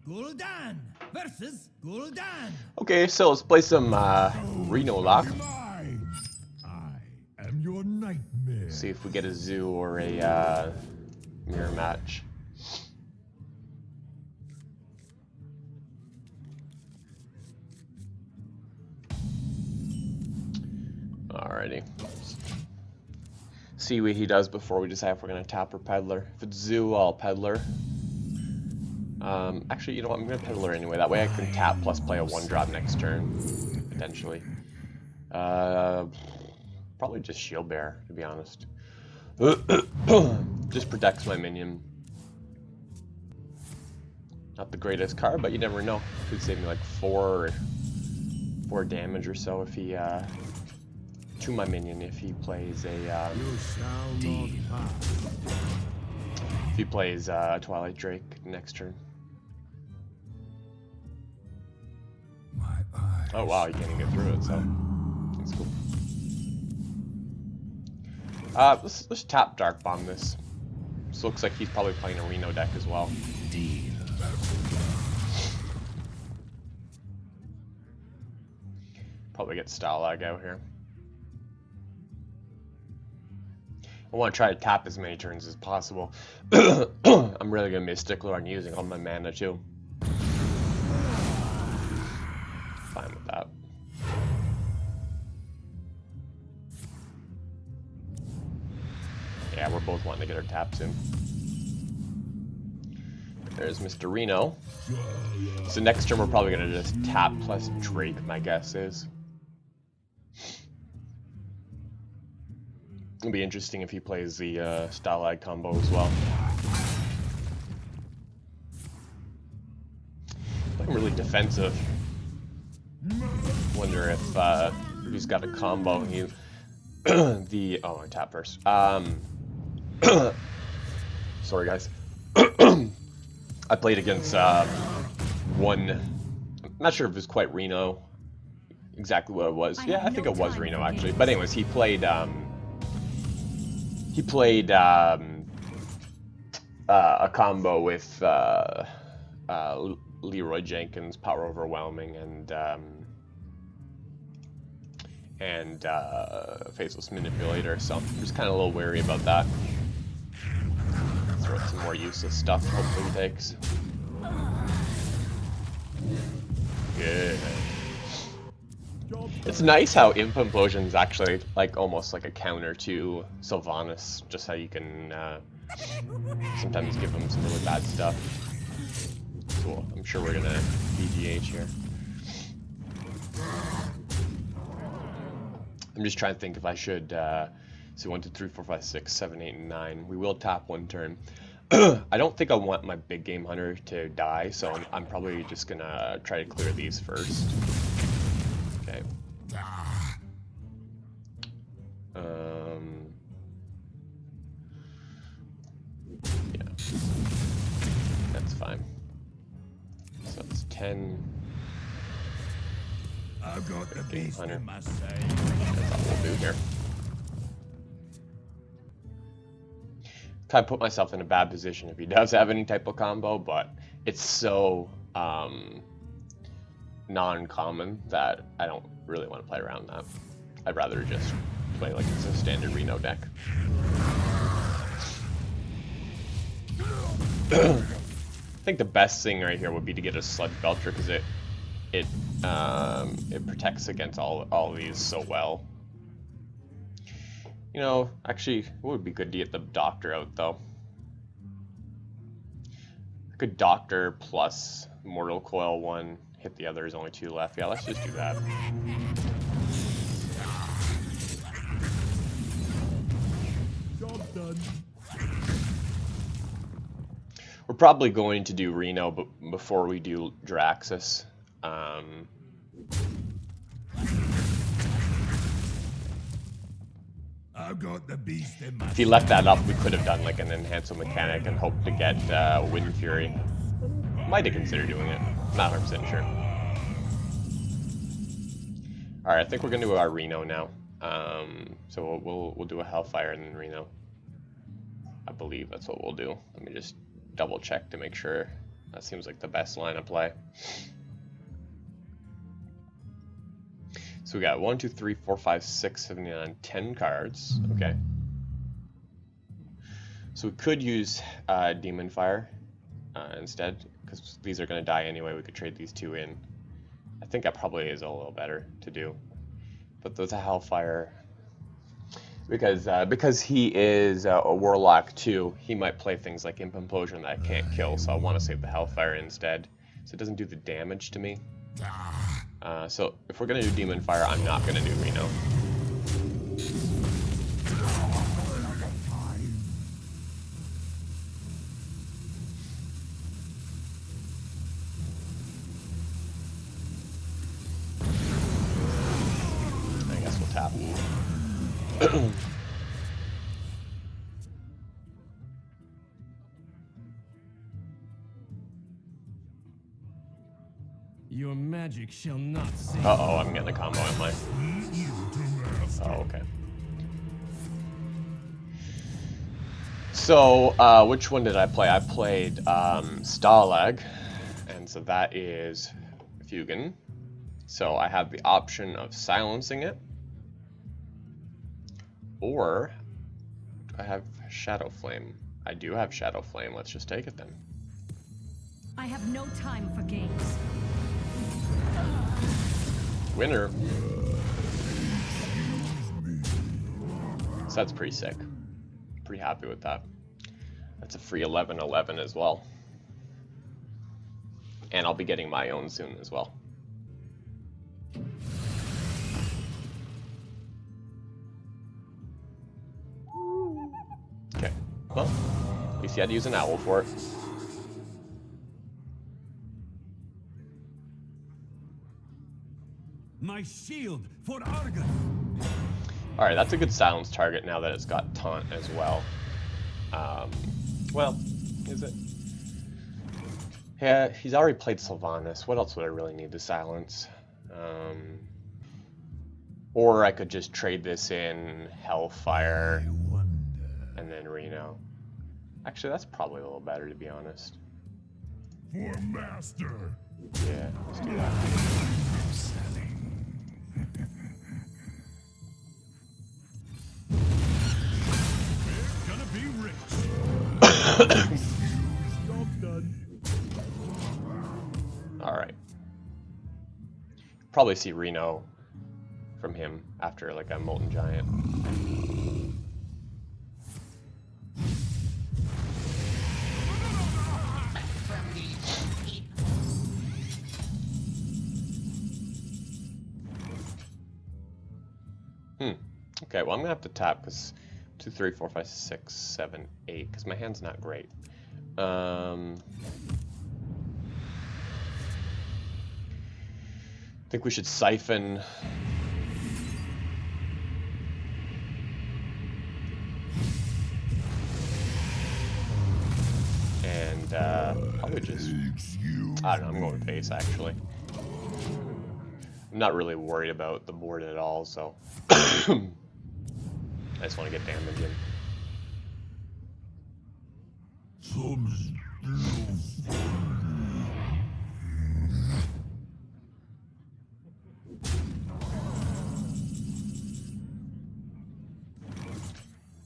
Gul'dan versus Gul'dan. Okay, so let's play some Renolock. I am your nightmare. See if we get a zoo or a mirror match. Alrighty. See what he does before we decide if we're gonna tap or peddler. If it's zoo, I'll peddler. Actually, you know what? I'm gonna peddler anyway. That way I can tap plus play a 1-drop next turn, potentially. Probably just shield bearer, to be honest. Just protects my minion. Not the greatest card, but you never know. Could save me like 4 damage or so if he to my minion if he plays a if he plays Twilight Drake next turn. Oh wow, you can't even get through it, so that's cool. Let's tap Dark Bomb this. This looks like he's probably playing a Reno deck as well. Deal. Probably get Style Lag out here. I want to try to tap as many turns as possible. I'm really going to be a stickler on using all my mana too. Fine with that. Yeah, we're both wanting to get our taps in. There's Mr. Reno. So next turn we're probably going to just tap plus Drake, my guess is. It'll be interesting if he plays the Style Lag combo as well. Looking really defensive. Wonder if he's got a combo. He I tap first. Sorry guys. I played against one. I'm not sure if it was quite Reno. Exactly what it was. Yeah, I think it was Reno actually. But anyways, he played. He played a combo with Leroy Jenkins, Power Overwhelming, and Faceless Manipulator. So I'm just kind of a little wary about that. Throw some more useless stuff. Hopefully he takes. Good. It's nice how Imp Implosion is actually like almost like a counter to Sylvanas, just how you can sometimes give him some really bad stuff. Cool. I'm sure we're gonna BGH here. I'm just trying to think if I should. So 1, 2, 3, 4, 5, 6, 7, 8, and 9. We will tap one turn. I don't think I want my big game hunter to die, so I'm probably just gonna try to clear these first. Okay. Yeah. That's fine. So it's 10. I've got the beast in my sight. That's all we'll do here. Kind of put myself in a bad position if he does have any type of combo, but it's so non-common that I don't really want to play around that. I'd rather just play like it's a standard Reno deck. I think the best thing right here would be to get a Sludge Belcher because it protects against all of these so well. You know, actually, it would be good to get the Doctor out though. I could Doctor plus Mortal Coil 1. Hit the other, there's only 2 left. Yeah, let's just do that. Job done. We're probably going to do Reno before we do Draxus. I've got the beast in my If he left that up, we could have done like an Enhancer Mechanic and hoped to get Wind Fury. Might have considered doing it. Not 100% sure. Alright, I think we're going to do our Reno now. So we'll do a Hellfire and then Reno. I believe that's what we'll do. Let me just double check to make sure That seems like the best line of play. So we got 1, 2, 3, 4, 5, 6, 7, 8, 9, 10 cards. Okay. So we could use Demon Fire instead, because these are going to die anyway. We could trade these two in. I think that probably is a little better to do. But there's a Hellfire. Because he is a Warlock too, he might play things like Imp Implosion that I can't kill, so I want to save the Hellfire instead, so it doesn't do the damage to me. So if we're going to do Demon Fire, I'm not going to do Reno. I guess we'll tap. Your magic shall not save. Uh-oh, I'm getting a combo, am I? Oh, okay. So, which one did I play? I played Stalag, and so that is Fugan. So I have the option of silencing it, or do I have Shadow Flame? I do have Shadow Flame. Let's just take it then. I have no time for games. Winner. So that's pretty sick. Pretty happy with that. That's a free 11/11 as well. And I'll be getting my own soon as well. Okay. Well, at least you had to use an owl for it. My shield for Argon. Alright, that's a good silence target now that it's got taunt as well. Well, is it? Yeah, he's already played Sylvanas. What else would I really need to silence? Or I could just trade this in Hellfire and then Reno. Actually, that's probably a little better, to be honest. For master. Yeah, let's do that. Gonna be rich. Job done. Alright. Probably see Reno from him after like a Molten Giant. Okay, well I'm gonna have to tap because 2, 3, 4, 5, 6, 7, 8, because my hand's not great. I think we should siphon. And probably just, I don't know, I'm going face actually. I'm not really worried about the board at all, so I just want to get damage in.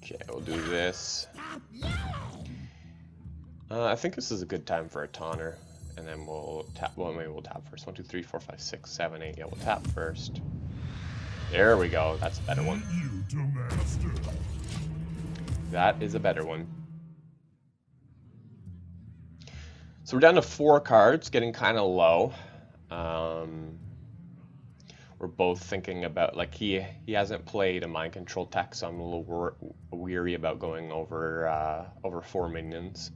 Okay, we'll do this. I think this is a good time for a taunter, and then we'll tap. Well, maybe we'll tap first. 1, 2, 3, 4, 5, 6, 7, 8. Yeah, we'll tap first. There we go. That's a better one. That is a better one. So we're down to 4 cards, getting kind of low. We're both thinking about, like, he hasn't played a mind control tech, so I'm a little weary about going over 4 minions.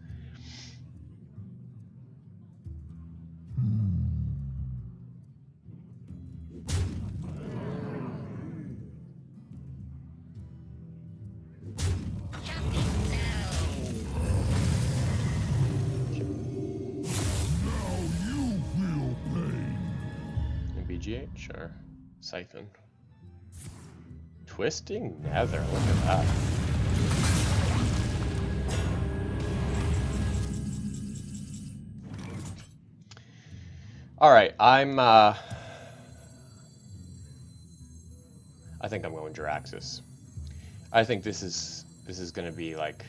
BGH or Siphon? Twisting Nether, look at that. Alright, I think I'm going Jiraxis. I think this is gonna be like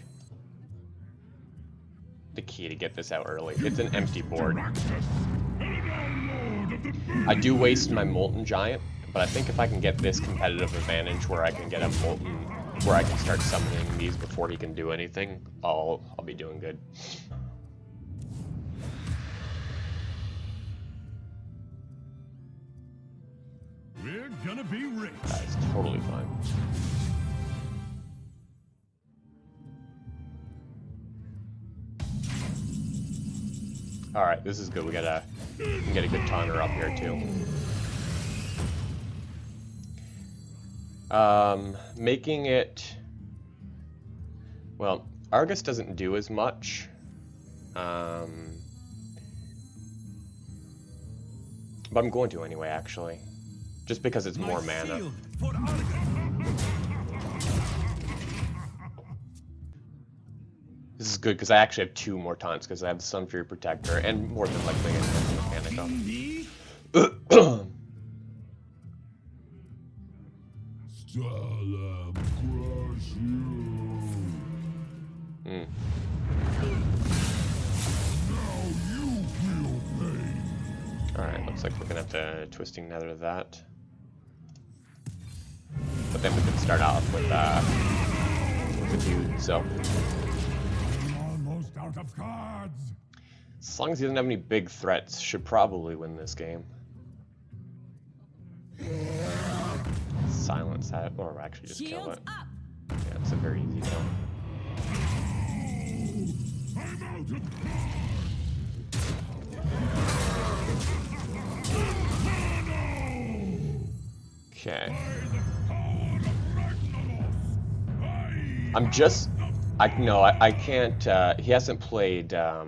the key to get this out early. It's an empty board. I do waste my Molten Giant, but I think if I can get this competitive advantage where I can get a Molten, where I can start summoning these before he can do anything, I'll be doing good. We're gonna be rich. That's totally fine. Alright, this is good. We can get a good taunter up here too. Making it... Well, Argus doesn't do as much. But I'm going to anyway, actually. Just because it's more mana. Shield for Argus. This is good because I actually have 2 more taunts because I have the Sunfury Protector and more than likely a Mechanica. Salam crush you. Now you feel pain. Alright, looks like we're gonna have to Twisting Nether that. But then we can start off with the dude, so. I'm almost out of cards. As long as he doesn't have any big threats, should probably win this game. Silence that, or actually just kill it. Shields up. Yeah, it's a very easy kill. I'm out of Okay. By the power of Renolock, I can't, he hasn't played, I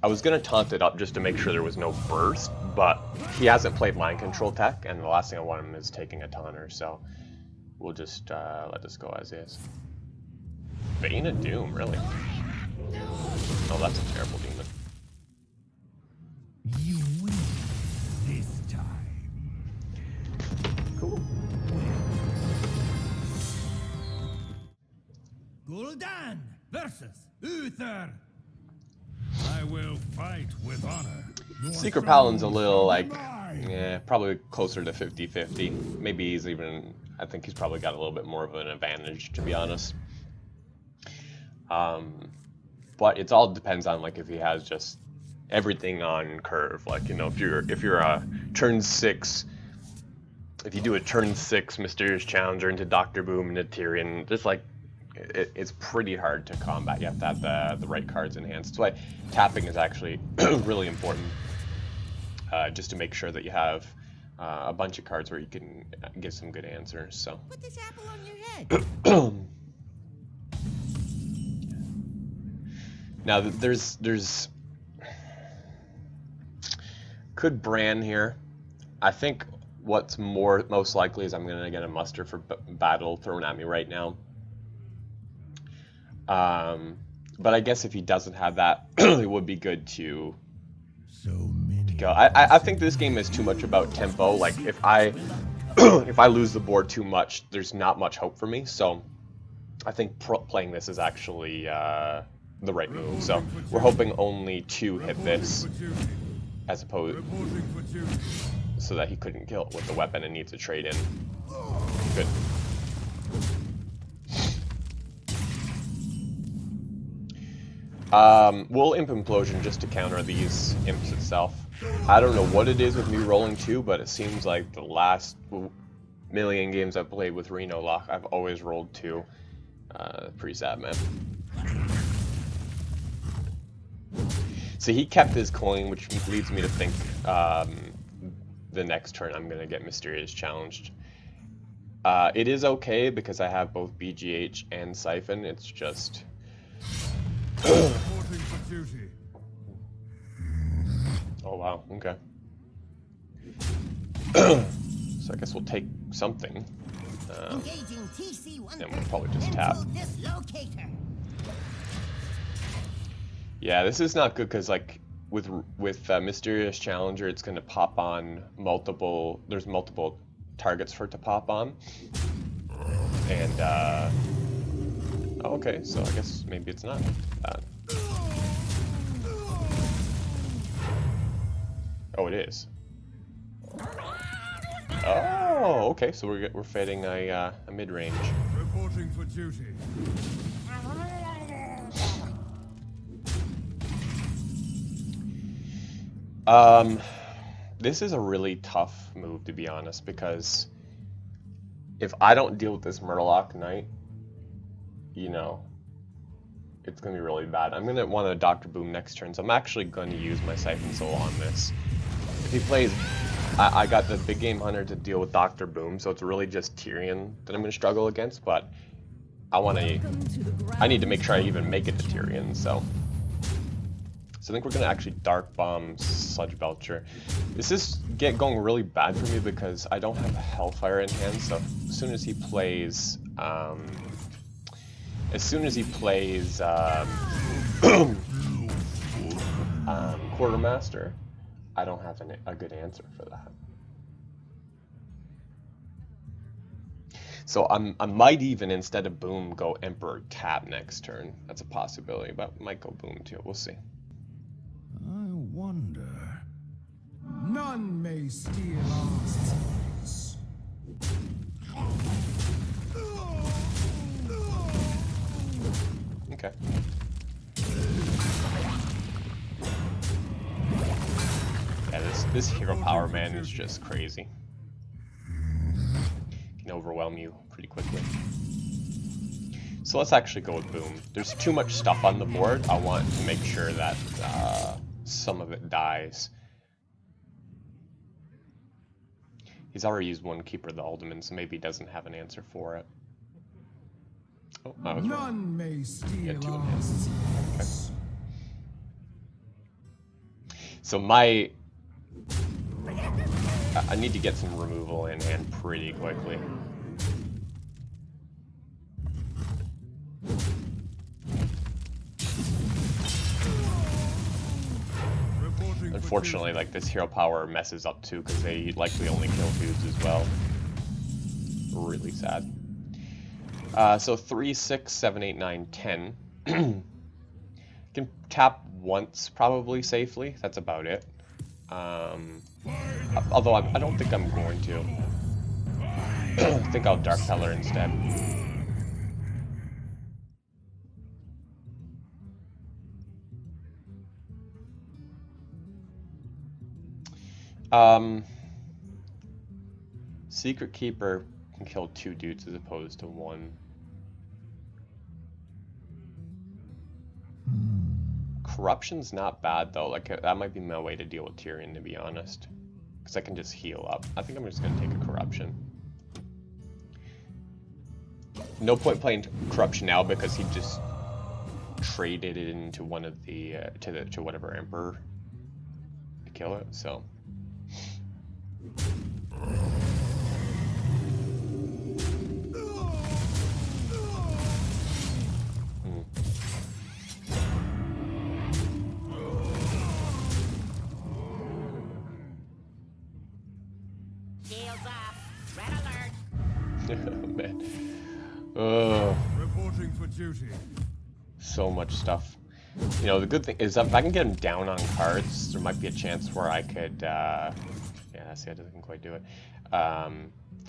was gonna taunt it up just to make sure there was no burst, but he hasn't played Mind Control Tech, and the last thing I want him is taking a taunter, so we'll just, let this go as is. Bane of Doom, really? Oh, that's a terrible demon. You win this time. Cool. Gul'dan versus Uther. I will fight with honor. Secret Paladin's a little, like, yeah, probably closer to 50-50. Maybe he's even, I think he's probably got a little bit more of an advantage, to be honest. But it all depends on, like, if he has just everything on curve. Like, you know, if you're a turn 6, if you do a turn 6 Mysterious Challenger into Dr. Boom into Tyrion, just like, it's pretty hard to combat. You have to have the right cards in hand. That's why tapping is actually really important, just to make sure that you have a bunch of cards where you can get some good answers. So. Put this apple on your head. Now there's could Bran here. I think what's most likely is I'm gonna get a muster for battle thrown at me right now. But I guess if he doesn't have that, it would be good to go. I think this game is too much about tempo. Like if I lose the board too much, there's not much hope for me. So I think playing this is actually the right move. So we're hoping only 2 hit this, as opposed so that he couldn't kill it with the weapon and needs to trade in. Good. We'll Imp Implosion just to counter these imps itself. I don't know what it is with me rolling 2, but it seems like the last million games I've played with Renolock, I've always rolled 2. Pretty sad, man. So he kept his coin, which leads me to think the next turn I'm going to get Mysterious Challenged. It is okay because I have both BGH and Siphon. It's just... Oh wow, okay. So I guess we'll take something. Engaging TC-1 And we'll probably just tap. dislocator. Yeah, this is not good because, like, with Mysterious Challenger, it's going to pop on multiple. There's multiple targets for it to pop on, and oh, okay, so I guess maybe it's not bad. Oh, it is. Oh, okay, so we're fighting a mid range. Reporting for duty. This is a really tough move, to be honest, because if I don't deal with this Murloc Knight, you know, it's gonna be really bad. I'm gonna want to Dr. Boom next turn, so I'm actually going to use my Siphon Soul on this. If he plays, I got the big game hunter to deal with Dr. Boom, so it's really just Tyrion that I'm gonna struggle against. But I need to make sure I even make it to Tyrion, so. So I think we're going to actually Dark Bomb Sludge Belcher. This is going really bad for me because I don't have a Hellfire in hand, so as soon as he plays... Quartermaster, I don't have a good answer for that. So I might even, instead of Boom, go Emperor Tap next turn. That's a possibility, but might go Boom too. We'll see. I wonder. None may steal our souls. Okay. Yeah, this hero power man is just crazy. Can overwhelm you pretty quickly. So let's actually go with Boom. There's too much stuff on the board. I want to make sure that some of it dies. He's already used one Keeper of the Alderman, so maybe he doesn't have an answer for it. Oh, I was wrong. None may steal Two in our hand. souls. Okay. So I need to get some removal in hand pretty quickly. Unfortunately, like, this hero power messes up too because they likely only kill dudes as well. Really sad. So 3, 6, 7, 8, 9, 10. Can tap once probably safely. That's about it. Although I don't think I'm going to. I think I'll Dark Peller instead. Secret Keeper can kill 2 dudes as opposed to 1. Corruption's not bad though. Like, that might be my way to deal with Tyrion, to be honest, because I can just heal up. I think I'm just gonna take a Corruption. No point playing Corruption now because he just traded it into one of the to whatever Emperor to kill it. So. Shields up. Red alert. Oh, man. Oh. Reporting for duty. So much stuff. You know, the good thing is that if I can get him down on cards, there might be a chance where I could, yeah, see, I didn't quite do it.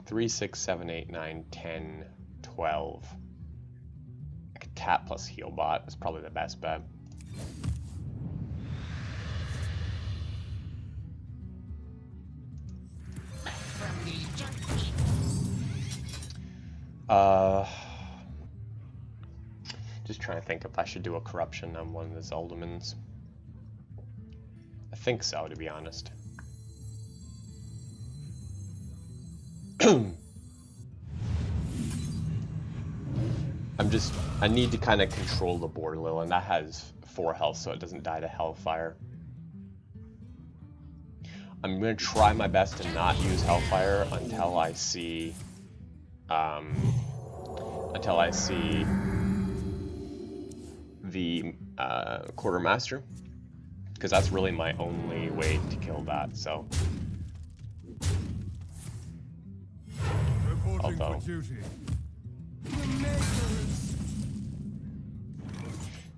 3, 6, 7, 8, 9, 10, 12. I could tap plus heal bot. That's probably the best bet. Just trying to think if I should do a Corruption on one of the Aldermans. I think so, to be honest. I need to kind of control the board a little, and that has 4 health, so it doesn't die to Hellfire. I'm going to try my best to not use Hellfire until I see the Quartermaster. because that's really my only way to kill that. So, Reporting although for duty.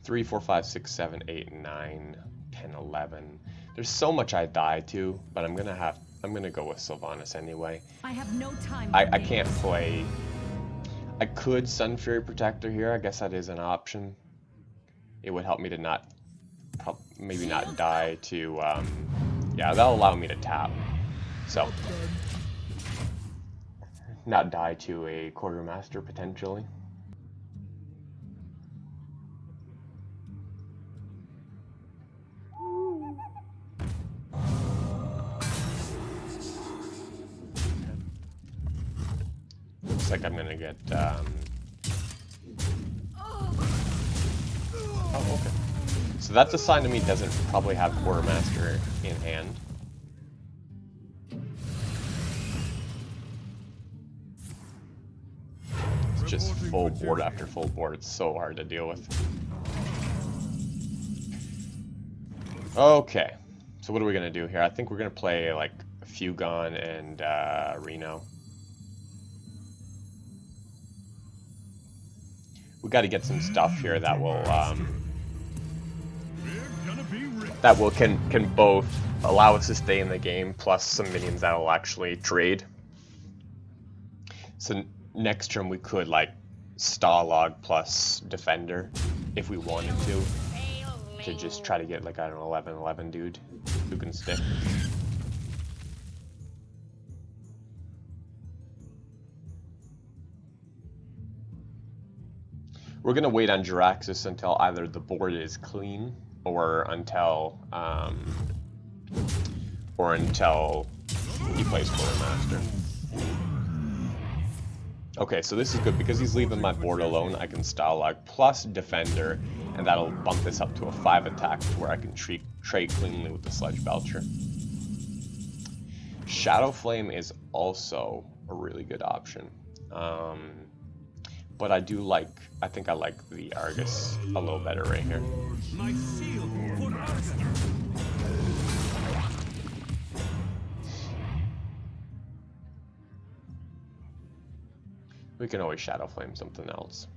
3, 4, 5, 6, 7, 8, 9, 10, 11. There's so much I die to, but I'm gonna go with Sylvanas anyway. I have no time for I games. can't play. I could Sun Fury Protector here. I guess that is an option. It would help me to not, maybe not die to. Yeah, that'll allow me to tap. So, not die to a Quartermaster potentially. Looks like I'm gonna get. Oh, okay. So that's a sign to me doesn't probably have Quartermaster in hand. It's just full board after full board. It's so hard to deal with. Okay. So what are we gonna do here? I think we're gonna play like Fugon and Reno. We got to get some stuff here that will can both allow us to stay in the game, plus some minions that will actually trade. So next turn we could like Starlog plus Defender if we wanted to just try to get like, I don't know, 11/11 dude who can stick. We're gonna wait on Jiraxis until either the board is clean or until he plays Quartermaster. Okay, so this is good because he's leaving my board alone. I can Starlog plus Defender, and that'll bump this up to a 5 attack to where I can trade cleanly with the Sledge Belcher. Shadow Flame is also a really good option. But I think I like the Argus a little better right here. My seal for Argus. We can always Shadow Flame something else.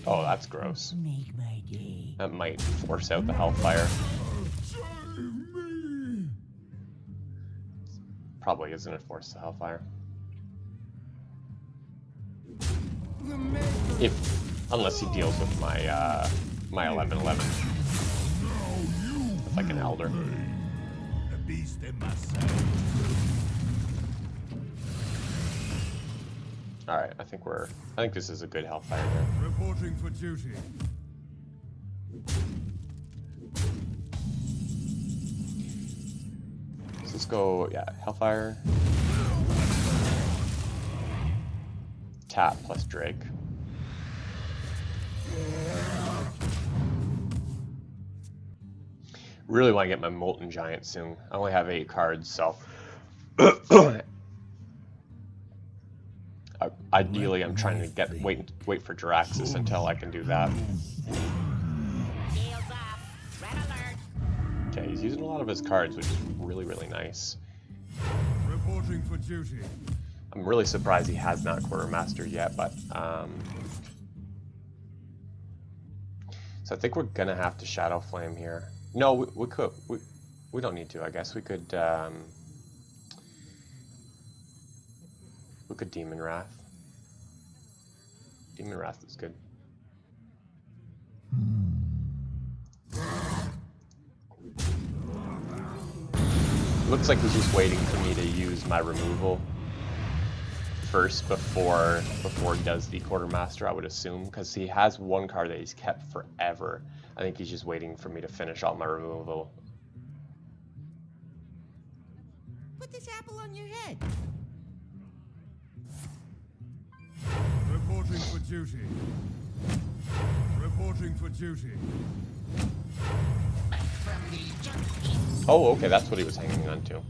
Oh, that's gross. Make my day. That might force out the Hellfire. Probably isn't it force the Hellfire? Unless he deals with my my 11/11. It's like an Elder. The beast in my sight. All right, I think this is a good Hellfire here. Reporting for duty. So let's go, yeah, Hellfire. Tap plus Drake. Really want to get my Molten Giant soon. I only have 8 cards, so ideally I'm trying to wait for Jiraxis until I can do that. Shields off. Red alert. Okay, he's using a lot of his cards, which is really, really nice. Reporting for duty. I'm really surprised he has not Quartermastered yet, but so I think we're gonna have to Shadow Flame here. No, we could. We don't need to. I guess we could Demon Wrath. Demon Wrath is good. Looks like he's just waiting for me to use my removal first before he does the Quartermaster, I would assume, because he has one card that he's kept forever. I think he's just waiting for me to finish all my removal. Put this apple on your head. Reporting for duty. Reporting for duty. Oh, okay, that's what he was hanging on to.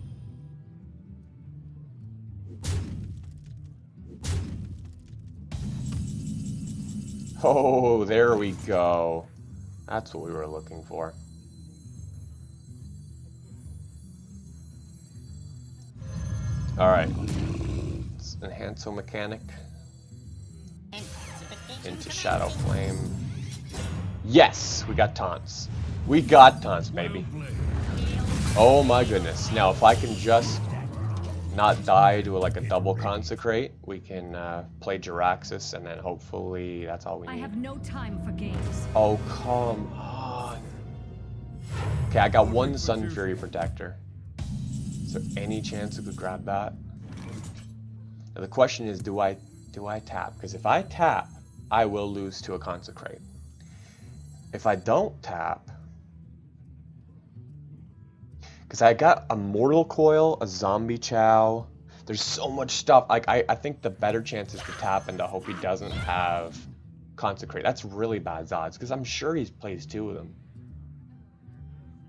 Oh, there we go. That's what we were looking for. Alright. Let's enhance a mechanic. Into Shadow Flame. Yes! We got taunts. We got taunts, baby. Oh my goodness. Now, if I can just not die to like a double consecrate, we can play Jiraxis, and then hopefully that's all we need. I have no time for games. Oh, come on. Okay, I got one Sun Fury Protector. Is there any chance we could grab that? Now the question is, do I tap? Because if I tap, I will lose to a Consecrate. If I don't tap, because I got a Mortal Coil, a Zombie Chow. There's so much stuff. Like I think the better chance is to tap and to hope he doesn't have Consecrate. That's really bad odds because I'm sure he plays 2 of them.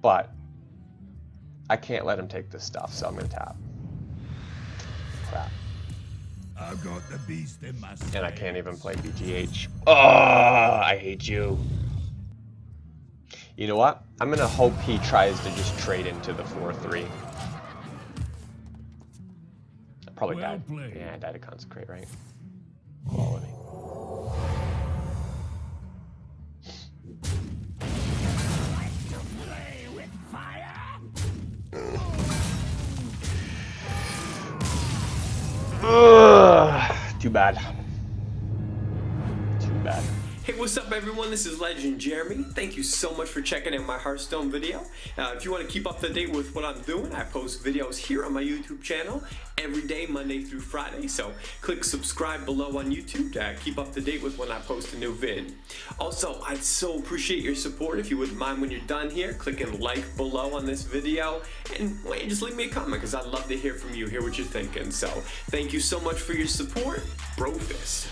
But I can't let him take this stuff, so I'm gonna tap. Crap. I've got the beast in my And I can't even play BGH. Oh, I hate you. You know what? I'm gonna hope he tries to just trade into the 4-3. I probably Well died. played. Yeah, I died to Consecrate, right? Quality. Ugh, too bad. Too bad. Hey, what's up everyone? This is LegendJeremy. Thank you so much for checking out my Hearthstone video. If you want to keep up to date with what I'm doing, I post videos here on my YouTube channel every day, Monday through Friday. So click subscribe below on YouTube to keep up to date with when I post a new vid. Also, I'd so appreciate your support. If you wouldn't mind when you're done here, clicking like below on this video, and just leave me a comment because I'd love to hear from you, hear what you're thinking. So thank you so much for your support. Bro Fist.